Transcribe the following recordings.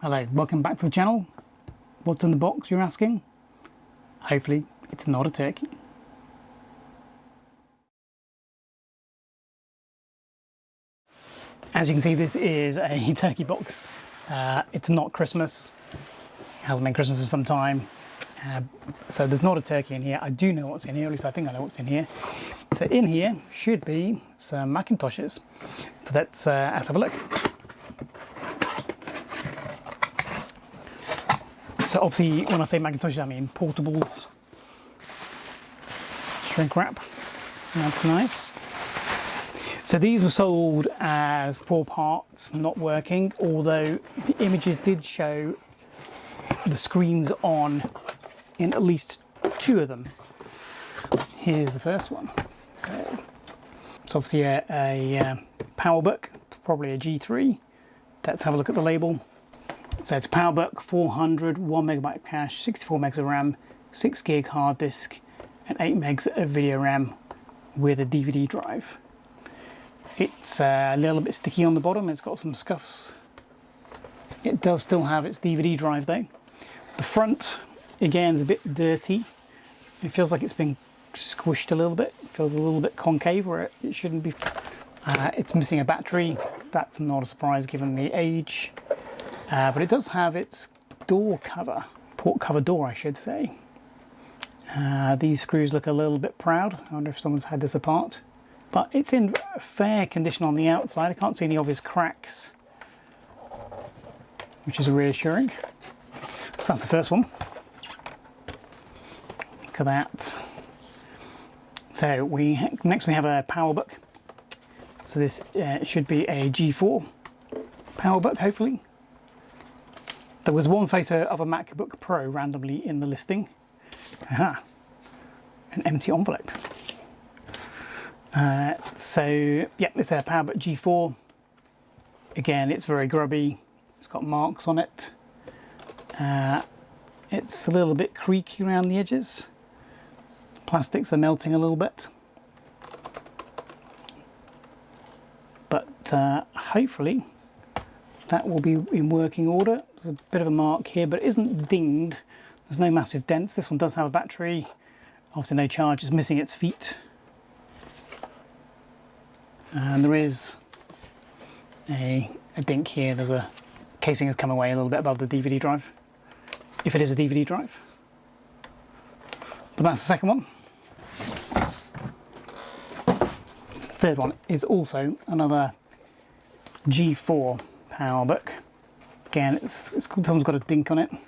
Hello, welcome back to the channel. What's in the box, you're asking? Hopefully it's not a turkey. As you can see, this is a turkey box. It's not Christmas. It hasn't been Christmas for some time. So there's not a turkey in here. I do know what's in here, at least I think I know what's in here. So in here should be some Macintoshes. So let's have a look. So obviously, when I say Macintoshes, I mean portables. Shrink wrap. That's nice. So these were sold as 4 parts, not working, although the images did show the screens on in at least 2 of them. Here's the first one. So it's obviously a PowerBook, probably a G3. Let's have a look at the label. So it's PowerBook 400, 1 megabyte of cache, 64 megs of RAM, 6 gig hard disk, and 8 megs of video RAM with a DVD drive. It's a little bit sticky on the bottom, it's got some scuffs. It does still have its DVD drive though. The front, again, is a bit dirty. It feels like it's been squished a little bit. It feels a little bit concave where it shouldn't be. It's missing a battery. That's not a surprise given the age. But it does have its door cover, port cover door I should say. These screws look a little bit proud. I wonder if someone's had this apart. But it's in fair condition on the outside. I can't see any obvious cracks, which is reassuring. So that's the first one. Look at that. So next we have a PowerBook. So this should be a G4 PowerBook, hopefully. There was one photo of a MacBook Pro randomly in the listing. Aha, an empty envelope. So yeah, it's a PowerBook G4. Again, it's very grubby. It's got marks on it. It's a little bit creaky around the edges. Plastics are melting a little bit. But hopefully that will be in working order. There's a bit of a mark here, but it isn't dinged. There's no massive dents. This one does have a battery. Obviously no charge, it's missing its feet. And there is a dink here. There's a casing has come away a little bit above the DVD drive, if it is a DVD drive. But that's the second one. Third one is also another G4 PowerBook. Again, someone's got a dink on it. A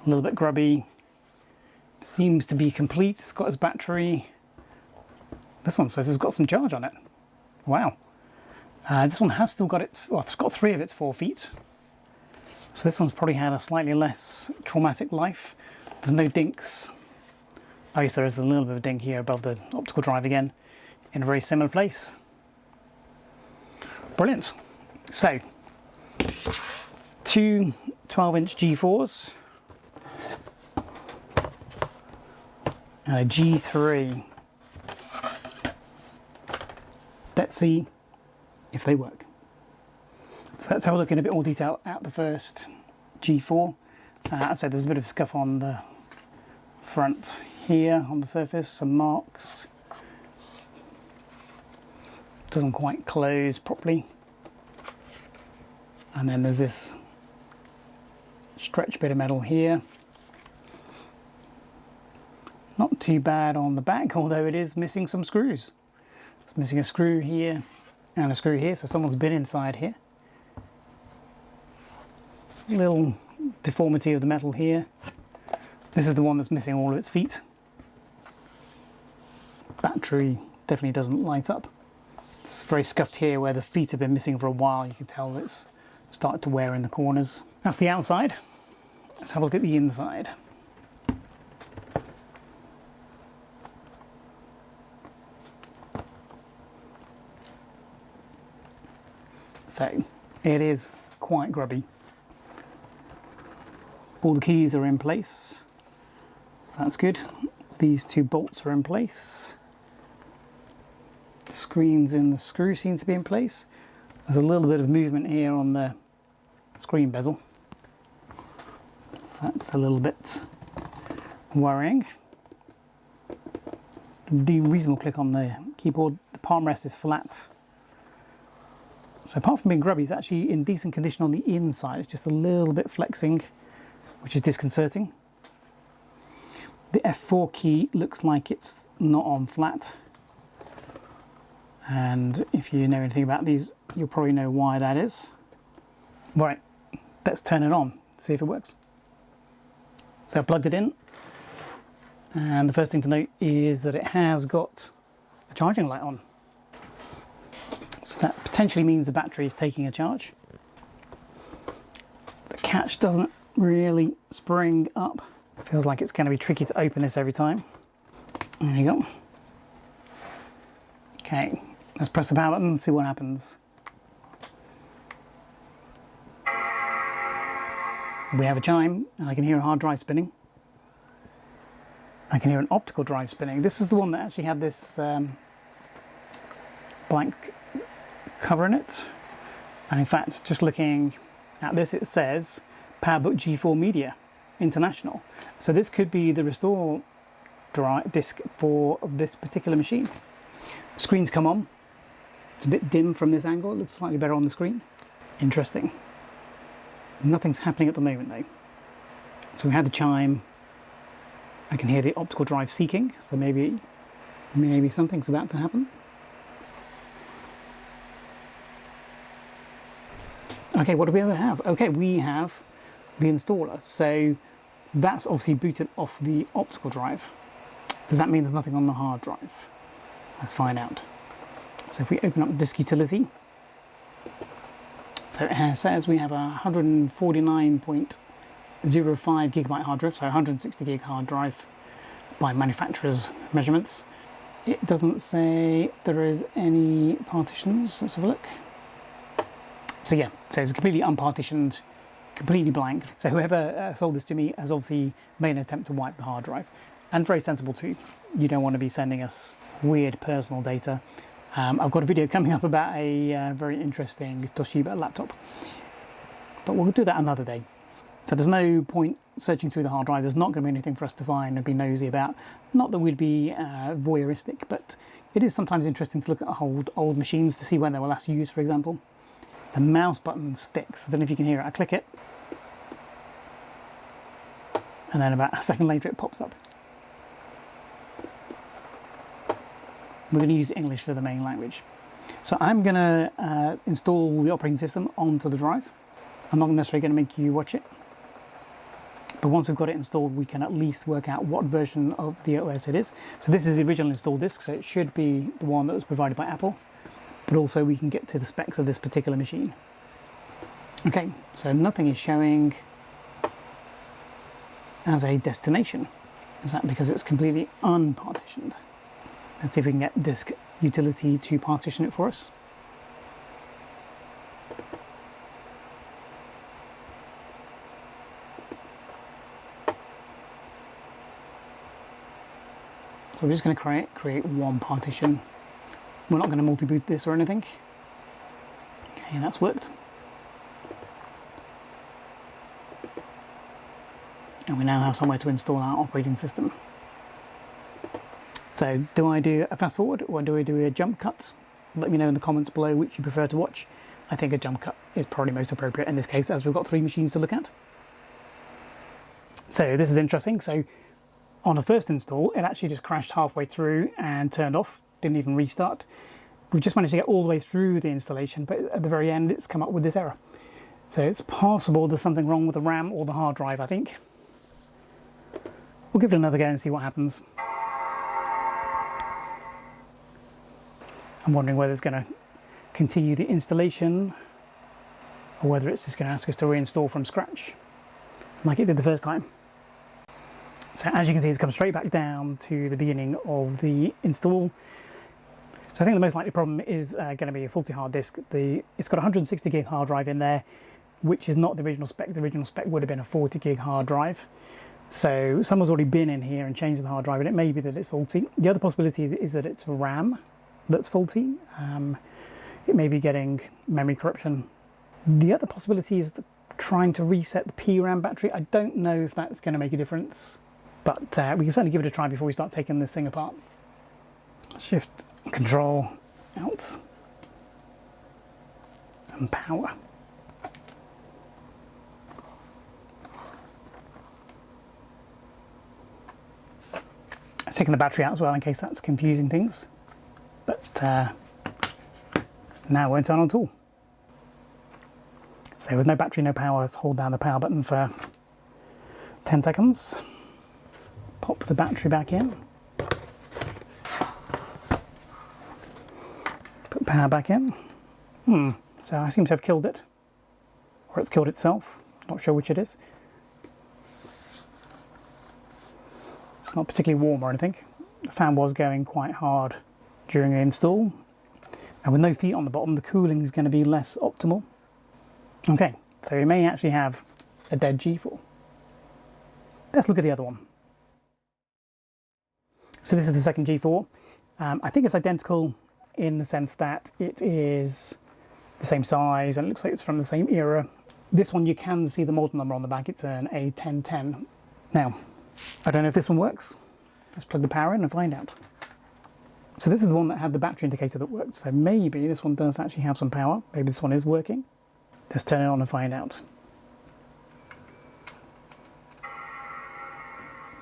little bit grubby. Seems to be complete. It's got its battery. This one says it's got some charge on it. Wow. This one has still got its, well, it's got 3 of its 4 feet. So this one's probably had a slightly less traumatic life. There's no dinks. Oh yes, there is a little bit of a dink here above the optical drive again, in a very similar place. Brilliant. So, 2 12-inch G4s and a G3. Let's see if they work. So let's have a look in a bit more detail at the first G4. So there's a bit of scuff on the front here on the surface, some marks. Doesn't quite close properly. And then there's this stretch bit of metal here. Not too bad on the back, although it is missing some screws. It's missing a screw here and a screw here, so someone's been inside here. It's a little deformity of the metal here. This is the one that's missing all of its feet. Battery definitely doesn't light up. It's very scuffed here where the feet have been missing for a while. You can tell it's started to wear in the corners. That's the outside. Let's have a look at the inside. So it is quite grubby. All the keys are in place, so that's good. These 2 bolts are in place. The screens in the screw seem to be in place. There's a little bit of movement here on the screen bezel. So that's a little bit worrying. Do reasonable click on the keyboard. The palm rest is flat. So apart from being grubby, it's actually in decent condition on the inside. It's just a little bit flexing, which is disconcerting. The F4 key looks like it's not on flat. And if you know anything about these, you'll probably know why that is. Right, let's turn it on, see if it works. So I plugged it in. And the first thing to note is that it has got a charging light on. So that potentially means the battery is taking a charge. The catch doesn't really spring up. Feels like it's going to be tricky to open this every time. There you go. Okay, let's press the power button and see what happens. We have a chime, and I can hear a hard drive spinning. I can hear an optical drive spinning. This is the one that actually had this blank cover in it. And in fact, just looking at this, it says PowerBook G4 Media International. So this could be the restore disk for this particular machine. Screen's come on. It's a bit dim from this angle. It looks slightly better on the screen. Interesting. Nothing's happening at the moment though. So we had the chime. I can hear the optical drive seeking, so maybe something's about to happen. Okay, what do we ever have? Okay, we have the installer. So that's obviously booted off the optical drive. Does that mean there's nothing on the hard drive? Let's find out. So if we open up disk utility, so it says we have a 149.05 gigabyte hard drive, so 160 gig hard drive by manufacturer's measurements. It doesn't say there is any partitions. Let's have a look. So yeah, so it's completely unpartitioned, completely blank. So whoever sold this to me has obviously made an attempt to wipe the hard drive, and very sensible too. You don't want to be sending us weird personal data. I've got a video coming up about a very interesting Toshiba laptop, but we'll do that another day. So there's no point searching through the hard drive. There's not going to be anything for us to find and be nosy about. Not that we'd be voyeuristic, but it is sometimes interesting to look at old machines to see when they were last used, for example. The mouse button sticks. I don't know if you can hear it. I click it, and then about a second later it pops up. We're going to use English for the main language. So I'm going to install the operating system onto the drive. I'm not necessarily going to make you watch it, but once we've got it installed, we can at least work out what version of the OS it is. So this is the original install disk, so it should be the one that was provided by Apple, but also we can get to the specs of this particular machine. Okay, so nothing is showing as a destination. Is that because it's completely unpartitioned? Let's see if we can get disk utility to partition it for us. So we're just going to create one partition. We're not going to multi-boot this or anything. Okay, and that's worked. And we now have somewhere to install our operating system. So do I do a fast forward or do I do a jump cut? Let me know in the comments below which you prefer to watch. I think a jump cut is probably most appropriate in this case, as we've got 3 machines to look at. So this is interesting. So on the first install, it actually just crashed halfway through and turned off, didn't even restart. We've just managed to get all the way through the installation, but at the very end, it's come up with this error. So it's possible there's something wrong with the RAM or the hard drive, I think. We'll give it another go and see what happens. I'm wondering whether it's going to continue the installation or whether it's just going to ask us to reinstall from scratch, like it did the first time. So as you can see, it's come straight back down to the beginning of the install. So I think the most likely problem is going to be a faulty hard disk. It's got a 160 gig hard drive in there, which is not the original spec. The original spec would have been a 40 gig hard drive. So someone's already been in here and changed the hard drive, and it may be that it's faulty. The other possibility is that it's RAM that's faulty. It may be getting memory corruption. The other possibility is the trying to reset the PRAM battery. I don't know if that's going to make a difference, but we can certainly give it a try before we start taking this thing apart. Shift, Control, out, and power. I've taken the battery out as well in case that's confusing things, but now it won't turn on at all. So with no battery, no power, let's hold down the power button for 10 seconds. Pop the battery back in. Put power back in. So I seem to have killed it. Or it's killed itself. Not sure which it is. It's not particularly warm or anything. The fan was going quite hard during the install. And with no feet on the bottom, the cooling is going to be less optimal. Okay, so we may actually have a dead G4. Let's look at the other one. So this is the second G4. I think it's identical in the sense that it is the same size and it looks like it's from the same era. This one you can see the model number on the back, it's an A1010. Now, I don't know if this one works. Let's plug the power in and find out. So this is the one that had the battery indicator that worked, so maybe this one does actually have some power. Maybe this one is working. Let's turn it on and find out.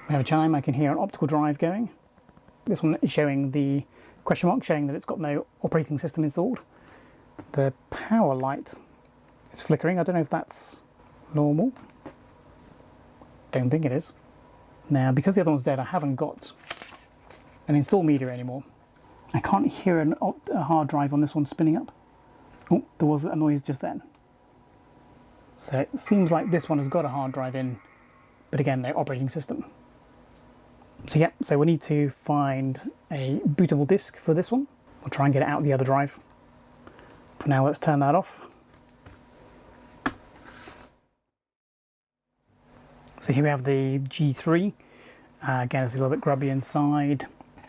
We have a chime, I can hear an optical drive going. This one is showing the question mark, showing that it's got no operating system installed. The power light is flickering, I don't know if that's normal. Don't think it is. Now, because the other one's dead, I haven't got an install meter anymore. I can't hear a hard drive on this one spinning up. Oh, there was a noise just then. So it seems like this one has got a hard drive in, but again, no operating system. So yeah, so we need to find a bootable disk for this one. We'll try and get it out the other drive. For now, let's turn that off. So here we have the G3. Again, it's a little bit grubby inside.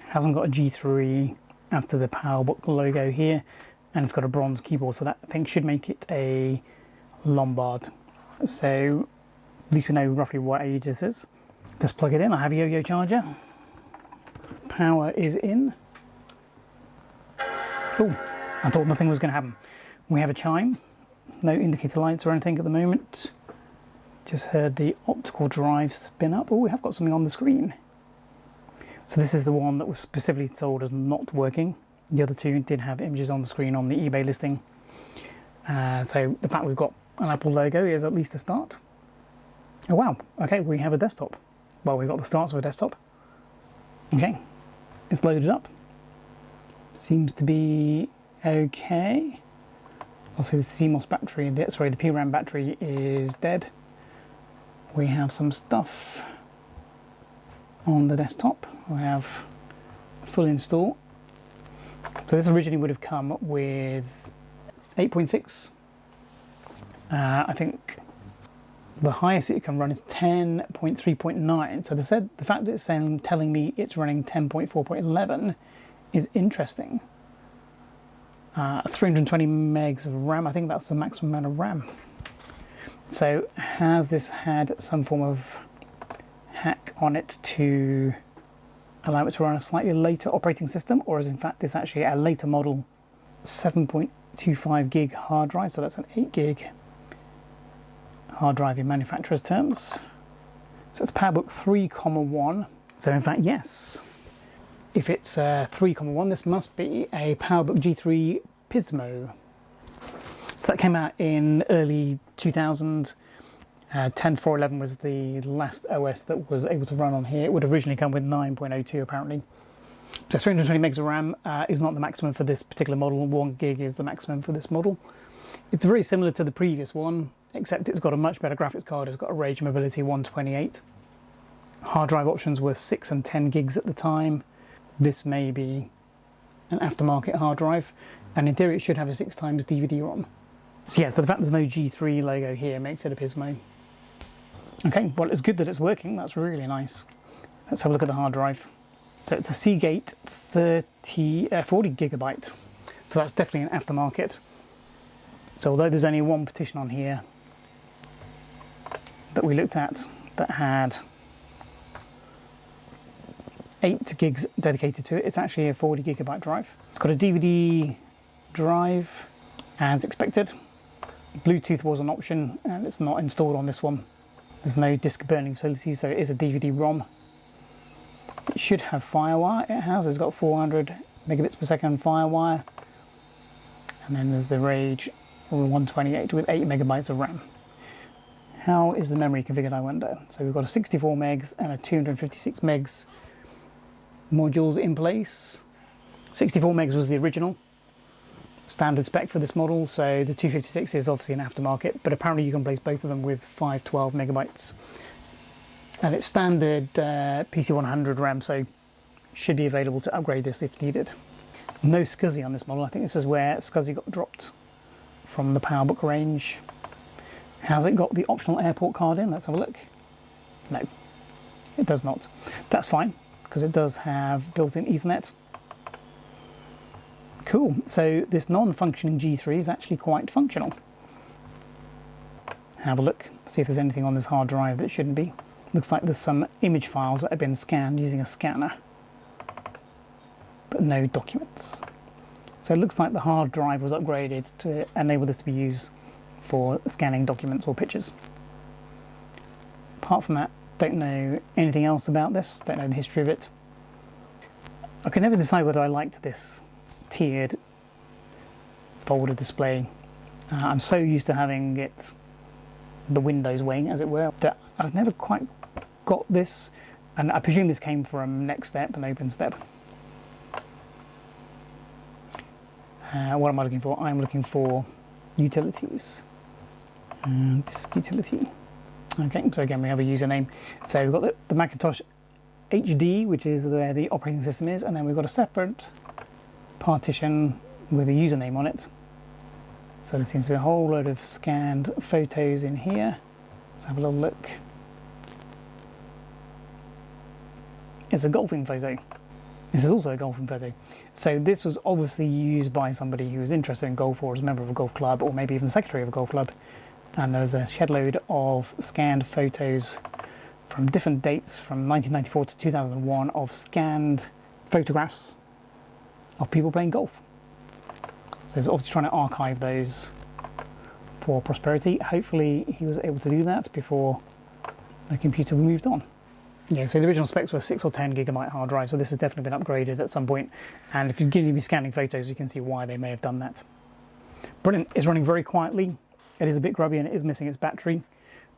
Hasn't got a G3 after the PowerBook logo here, and it's got a bronze keyboard, so that I think should make it a Lombard. So at least we know roughly what age this is. Just plug it in. I have a yo-yo charger. Power is in. Oh, I thought nothing was going to happen. We have a chime. No indicator lights or anything at the moment. Just heard the optical drive spin up. Oh, we have got something on the screen. So this is the one that was specifically sold as not working. The other two did have images on the screen on the eBay listing. So the fact we've got an Apple logo is at least a start. Oh wow, okay, we have a desktop. Well, we've got the starts of a desktop. Okay, it's loaded up. Seems to be okay. Obviously the CMOS battery, sorry, the PRAM battery is dead. We have some stuff on the desktop. We have a full install. So this originally would have come with 8.6. I think the highest it can run is 10.3.9. So the fact that it's telling me it's running 10.4.11 is interesting. 320 megs of RAM, I think that's the maximum amount of RAM. So has this had some form of hack on it to allow it to run a slightly later operating system, or is in fact this actually a later model 7.25 gig hard drive, so that's an 8 gig hard drive in manufacturer's terms. So it's PowerBook 3.1. So in fact, yes, if it's 3.1, this must be a PowerBook G3 Pismo. So that came out in early 2000. 10.4.11 was the last OS that was able to run on here. It would originally come with 9.02 apparently. So 320 megs of RAM is not the maximum for this particular model. 1 gig is the maximum for this model. It's very similar to the previous one, except it's got a much better graphics card. It's got a Rage Mobility 128. Hard drive options were 6 and 10 gigs at the time. This may be an aftermarket hard drive, and in theory it should have a 6x DVD-ROM. So yeah, so the fact there's no G3 logo here makes it a Pismo. Okay, well, it's good that it's working. That's really nice. Let's have a look at the hard drive. So it's a Seagate 40 gigabyte. So that's definitely an aftermarket. So although there's only one partition on here, that we looked at that had 8 gigs dedicated to it. It's actually a 40 gigabyte drive. It's got a DVD drive as expected. Bluetooth was an option and it's not installed on this one. There's no disk burning facility, so it is a DVD-ROM. It should have FireWire. It has. It's got 400 megabits per second FireWire. And then there's the RAID 128 with 8 megabytes of RAM. How is the memory configured, I wonder? So we've got a 64 megs and a 256 megs modules in place. 64 megs was the original standard spec for this model, so the 256 is obviously an aftermarket, but apparently you can place both of them with 512 megabytes. And it's standard PC100 RAM, so should be available to upgrade this if needed. No SCSI on this model. I think this is where SCSI got dropped from the PowerBook range. Has it got the optional airport card in? Let's have a look. No, it does not. That's fine, because it does have built-in Ethernet. Cool, so this non-functioning G3 is actually quite functional. Have a look, see if there's anything on this hard drive that shouldn't be. Looks like there's some image files that have been scanned using a scanner, but no documents. So it looks like the hard drive was upgraded to enable this to be used for scanning documents or pictures. Apart from that, don't know anything else about this, don't know the history of it. I could never decide whether I liked this tiered folder display. I'm so used to having it the Windows way, as it were, that I've never quite got this, and I presume this came from Next Step and OpenStep. What am I looking for? I'm looking for utilities. Disk utility. Okay, so again we have a username. So we've got the Macintosh HD, which is where the operating system is, and then we've got a separate partition with a username on it. So there seems to be a whole load of scanned photos in here. Let's have a little look. It's a golfing photo. This is also a golfing photo. So this was obviously used by somebody who was interested in golf, or as a member of a golf club, or maybe even secretary of a golf club. And there's a shed load of scanned photos from different dates from 1994 to 2001 of scanned photographs of people playing golf. So he's obviously trying to archive those for posterity. Hopefully he was able to do that before the computer moved on. Yeah, so the original specs were 6 or 10 gigabyte hard drive, so this has definitely been upgraded at some point. And if you're going to be scanning photos, you can see why they may have done that. Brilliant. It's running very quietly. It is a bit grubby and it is missing its battery,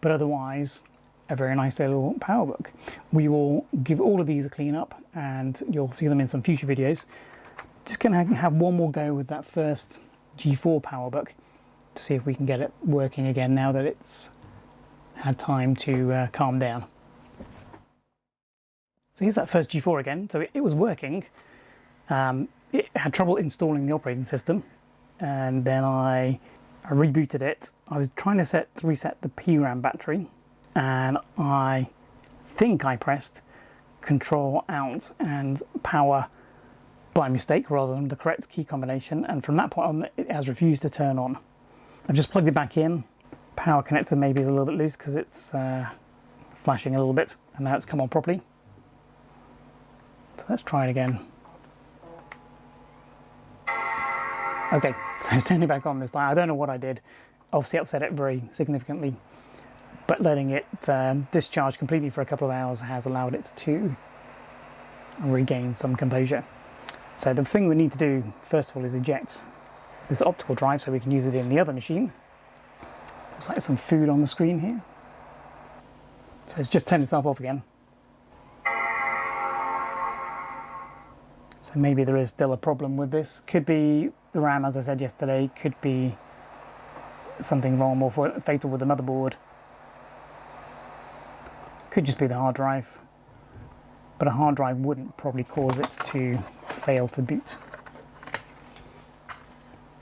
but otherwise a very nice little PowerBook. We will give all of these a clean up and you'll see them in some future videos. Just going to have one more go with that first G4 PowerBook to see if we can get it working again now that it's had time to calm down. So here's that first G4 again. So it was working. It had trouble installing the operating system, and then I rebooted it. I was trying to reset the PRAM battery, and I think I pressed Control Alt and power by mistake rather than the correct key combination, and from that point on it has refused to turn on. I've just plugged it back in. Power connector maybe is a little bit loose because it's flashing a little bit, and now it's come on properly. So let's try it again. Okay, so it's turning back on this time. I don't know what I did. Obviously upset it very significantly, but letting it discharge completely for a couple of hours has allowed it to regain some composure. So the thing we need to do first of all is eject this optical drive so we can use it in the other machine. Looks like some food on the screen here. So it's just turned itself off again. So maybe there is still a problem with this. Could be the RAM, as I said yesterday, could be something wrong, more fatal with the motherboard. Could just be the hard drive. But a hard drive wouldn't probably cause it to fail to boot.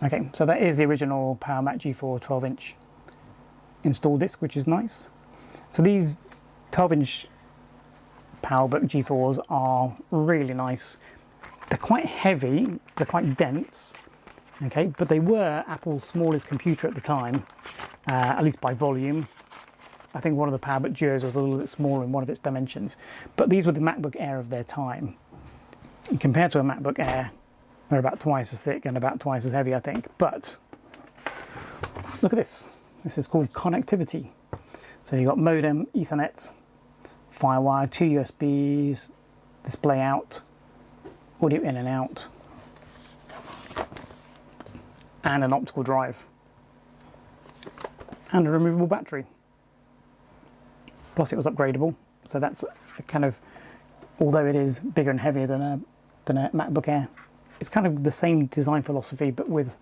Okay, so that is the original PowerBook G4 12-inch install disc, which is nice. So these 12-inch PowerBook G4s are really nice. They're quite heavy, they're quite dense, okay, but they were Apple's smallest computer at the time, at least by volume. I think one of the PowerBook Duos was a little bit smaller in one of its dimensions, but these were the MacBook Air of their time. And compared to a MacBook Air, they're about twice as thick and about twice as heavy, I think. But look at this. This is called connectivity. So you've got modem, Ethernet, Firewire, 2 USBs, display out, audio in and out, and an optical drive, and a removable battery. Plus it was upgradable, so that's a kind of, although it is bigger and heavier than a MacBook Air, it's kind of the same design philosophy but with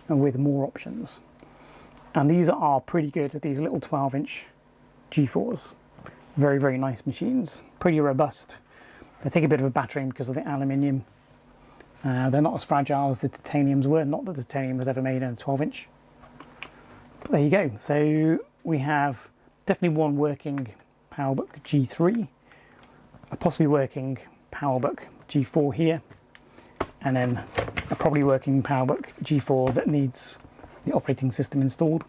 more options. And these are pretty good, these little 12-inch G4s. Very, very nice machines, pretty robust. They take a bit of a battering because of the aluminium. They're not as fragile as the titaniums were, not that the titanium was ever made in a 12-inch. But there you go. So we have definitely one working PowerBook G3, a possibly working PowerBook G4 here, and then a probably working PowerBook G4 that needs the operating system installed,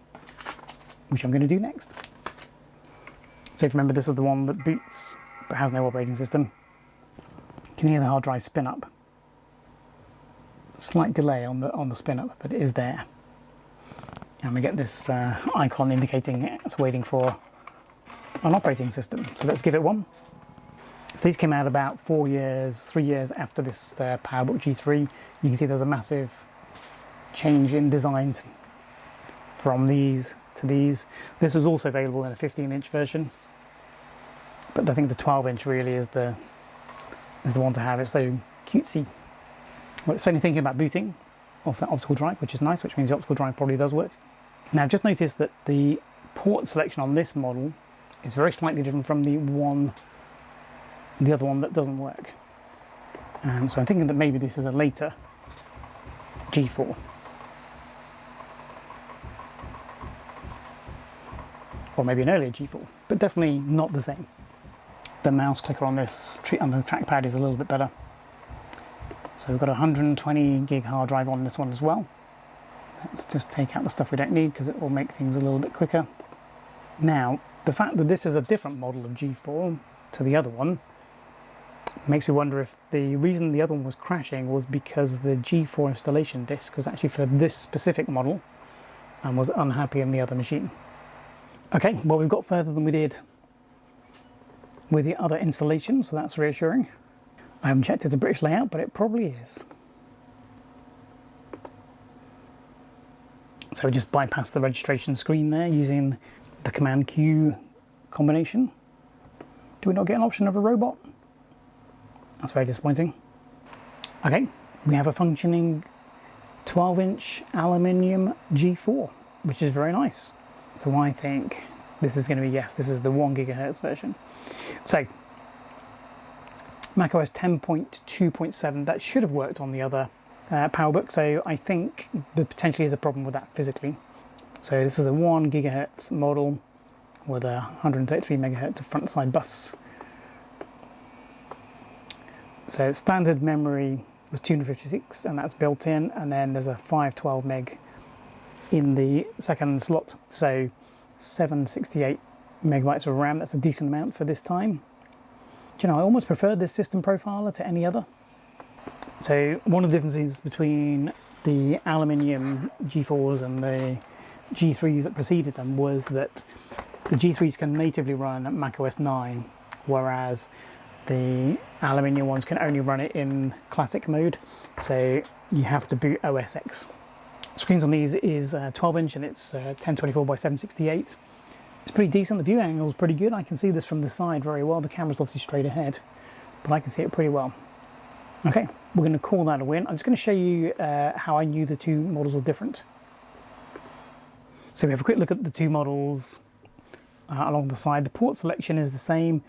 which I'm going to do next. So if you remember, this is the one that boots but has no operating system. You can hear the hard drive spin up. Slight delay on the spin up, but it is there. And we get this icon indicating it's waiting for an operating system. So let's give it one. If these came out about 3 years after this PowerBook G3, you can see there's a massive change in design from these to these. This is also available in a 15-inch version, but I think the 12-inch really is the one to have. It's so cutesy. Well, it's only thinking about booting off that optical drive, which is nice, which means the optical drive probably does work. Now I've just noticed that the port selection on this model is very slightly different from the other one that doesn't work. So I'm thinking that maybe this is a later G4. Or maybe an earlier G4, but definitely not the same. The mouse clicker on this, on the trackpad, is a little bit better. So we've got a 120 gig hard drive on this one as well. Let's just take out the stuff we don't need because it will make things a little bit quicker. Now, the fact that this is a different model of G4 to the other one makes me wonder if the reason the other one was crashing was because the G4 installation disk was actually for this specific model and was unhappy in the other machine. Okay, well, we've got further than we did with the other installation, so that's reassuring. I haven't checked it's a British layout, but it probably is. So we just bypass the registration screen there using the Command Q combination. Do we not get an option of a robot? That's very disappointing. Okay, we have a functioning 12-inch aluminium G4, which is very nice. So I think this is going to be, yes, this is the 1 GHz version. So macOS 10.2.7, that should have worked on the other PowerBook, so I think there potentially is a problem with that physically. So this is a 1 GHz model with a 133 MHz front side bus. So standard memory was 256, and that's built in, and then there's a 512 meg in the second slot, so 768 megabytes of RAM. That's a decent amount for this time. Do you know, I almost prefer this system profiler to any other. So one of the differences between the aluminium G4s and the G3s that preceded them was that the G3s can natively run macOS 9, whereas the aluminium ones can only run it in classic mode, so you have to boot OS X. Screens on these is 12-inch and it's 1024 by 768. It's pretty decent, the view angle is pretty good. I can see this from the side very well. The camera's obviously straight ahead, but I can see it pretty well. Okay, we're going to call that a win. I'm just going to show you how I knew the two models were different. So we have a quick look at the two models along the side. The port selection is the same.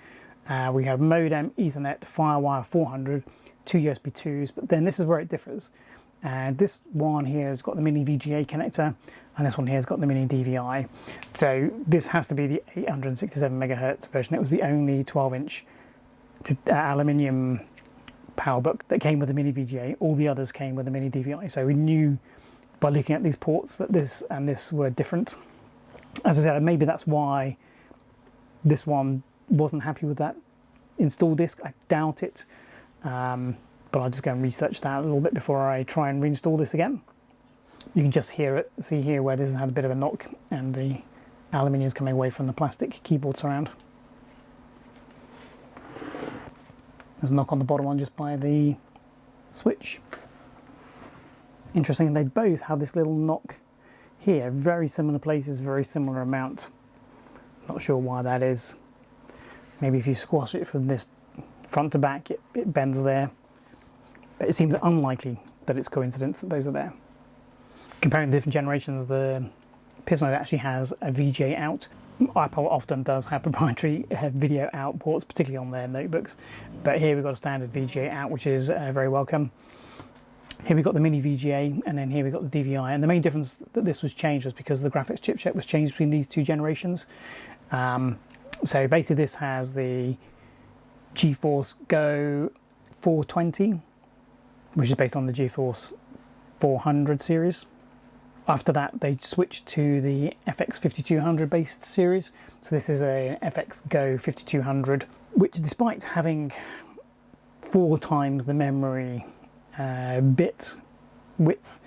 We have modem, Ethernet, Firewire 400, two USB 2s, but then this is where it differs. This one here has got the mini VGA connector, and this one here has got the mini DVI. So this has to be the 867 megahertz version. It was the only 12-inch aluminium PowerBook that came with the mini VGA. All the others came with the mini DVI. So we knew by looking at these ports that this and this were different. As I said, maybe that's why this one wasn't happy with that install disk. I doubt it, but I'll just go and research that a little bit before I try and reinstall this again. You can just hear it, see here where this has had a bit of a knock and the aluminium is coming away from the plastic keyboard surround. There's a knock on the bottom one just by the switch. Interesting, they both have this little knock here, very similar places, very similar amount. Not sure why that is. Maybe if you squash it from this front to back, it bends there. But it seems unlikely that it's coincidence that those are there. Comparing the different generations, the Pismo actually has a VGA out. Apple often does have proprietary video out ports, particularly on their notebooks. But here we've got a standard VGA out, which is very welcome. Here we've got the mini VGA, and then here we've got the DVI. And the main difference that this was changed was because the graphics chipset was changed between these two generations. So basically this has the GeForce Go 420, which is based on the GeForce 400 series. After that, they switched to the FX 5200 based series. So this is a FX Go 5200, which despite having 4 times the memory bit width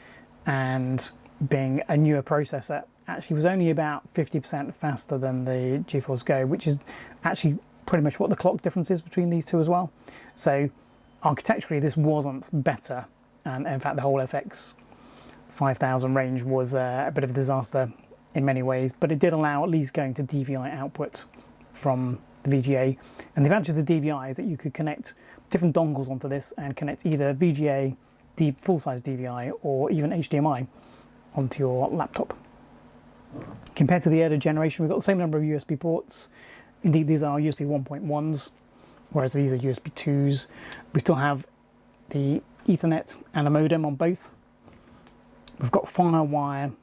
and being a newer processor, actually was only about 50% faster than the GeForce Go, which is actually pretty much what the clock difference is between these two as well. So architecturally, this wasn't better. And in fact, the whole FX 5000 range was a bit of a disaster in many ways, but it did allow at least going to DVI output from the VGA. And the advantage of the DVI is that you could connect different dongles onto this and connect either VGA, full-size DVI, or even HDMI onto your laptop. Compared to the earlier generation, we've got the same number of USB ports. Indeed, these are USB 1.1s, whereas these are USB 2s. We still have the Ethernet and a modem on both. We've got FireWire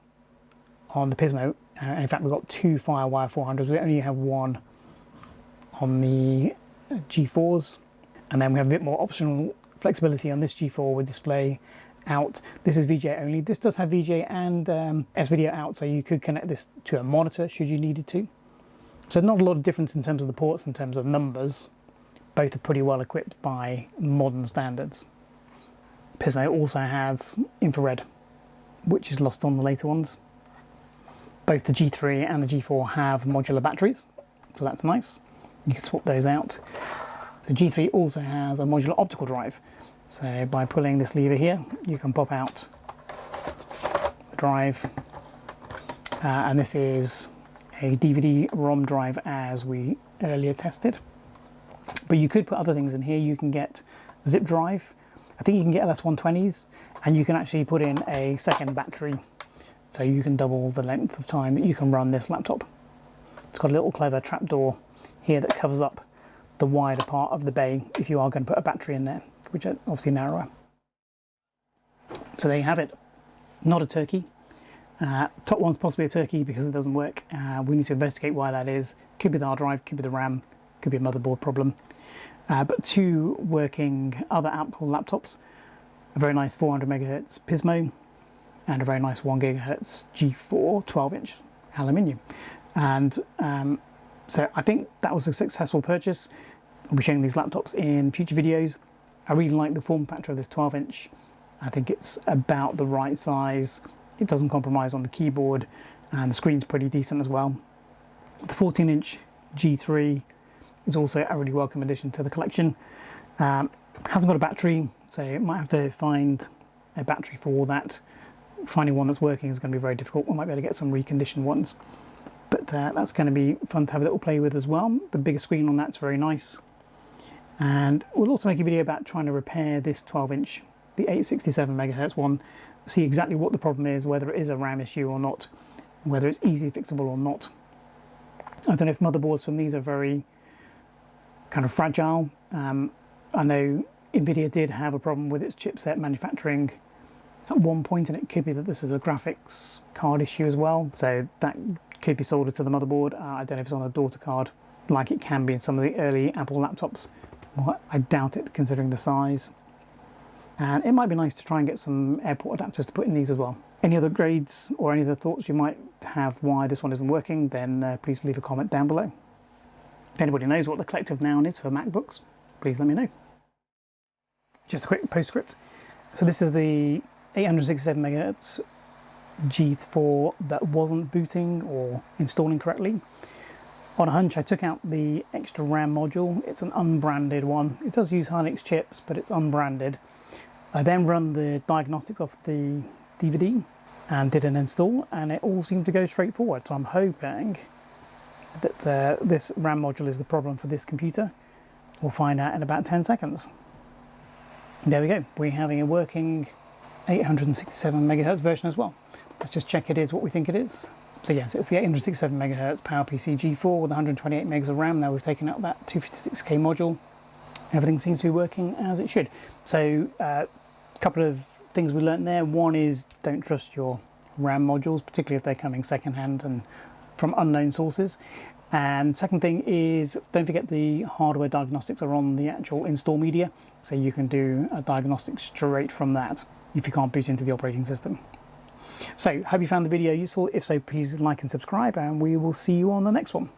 on the Pismo, and in fact we've got 2 FireWire 400s. We only have one on the G4s, and then we have a bit more optional flexibility on this G4 with display out. This is VGA only. This does have VGA and S-Video out, so you could connect this to a monitor should you needed to. So not a lot of difference in terms of the ports, in terms of numbers. Both are pretty well equipped by modern standards. Pismo also has infrared, which is lost on the later ones. Both the G3 and the G4 have modular batteries, so that's nice. You can swap those out. The G3 also has a modular optical drive. So by pulling this lever here, you can pop out the drive. And this is a DVD-ROM drive as we earlier tested. But you could put other things in here. You can get a zip drive. I think you can get LS120s, and you can actually put in a second battery. So you can double the length of time that you can run this laptop. It's got a little clever trapdoor here that covers up the wider part of the bay if you are going to put a battery in there, which are obviously narrower. So there you have it. Not a turkey. Top one's possibly a turkey because it doesn't work. We need to investigate why that is. Could be the hard drive, could be the RAM, could be a motherboard problem. But 2 working other Apple laptops, a very nice 400 MHz Pismo and a very nice 1 GHz G4 12-inch aluminium. And so I think that was a successful purchase. I'll be showing these laptops in future videos. I really like the form factor of this 12-inch. I think it's about the right size. It doesn't compromise on the keyboard, and the screen's pretty decent as well. The 14-inch G3 is also a really welcome addition to the collection. Hasn't got a battery, so you might have to find a battery for that. Finding one that's working is going to be very difficult. We might be able to get some reconditioned ones. But that's going to be fun to have a little play with as well. The bigger screen on that's very nice. And we'll also make a video about trying to repair this 12-inch, the 867 MHz one, see exactly what the problem is, whether it is a RAM issue or not, whether it's easily fixable or not. I don't know if motherboards from these are very kind of fragile. I know NVIDIA did have a problem with its chipset manufacturing at one point, and it could be that this is a graphics card issue as well. So that could be soldered to the motherboard. I don't know if it's on a daughter card, like it can be in some of the early Apple laptops. Well, I doubt it, considering the size. And it might be nice to try and get some airport adapters to put in these as well. Any other grades or any other thoughts you might have why this one isn't working, then please leave a comment down below. If anybody knows what the collective noun is for MacBooks, please let me know. Just a quick postscript. So this is the 867 MHz G4 that wasn't booting or installing correctly. On a hunch, I took out the extra RAM module. It's an unbranded one. It does use Hynix chips, but it's unbranded. I then run the diagnostics off the DVD and did an install, and it all seemed to go straight forward. So I'm hoping that this RAM module is the problem for this computer. We'll find out in about 10 seconds. There we go. We're having a working 867 MHz version as well. Let's just check it is what we think it is. So yes, it's the 867 MHz PowerPC G4 with 128 megs of RAM. Now we've taken out that 256K module. Everything seems to be working as it should. So a couple of things we learned there. One is don't trust your RAM modules, particularly if they're coming secondhand and from unknown sources. And second thing is don't forget the hardware diagnostics are on the actual install media, so you can do a diagnostic straight from that if you can't boot into the operating system. So hope you found the video useful. If so, please like and subscribe, and we will see you on the next one.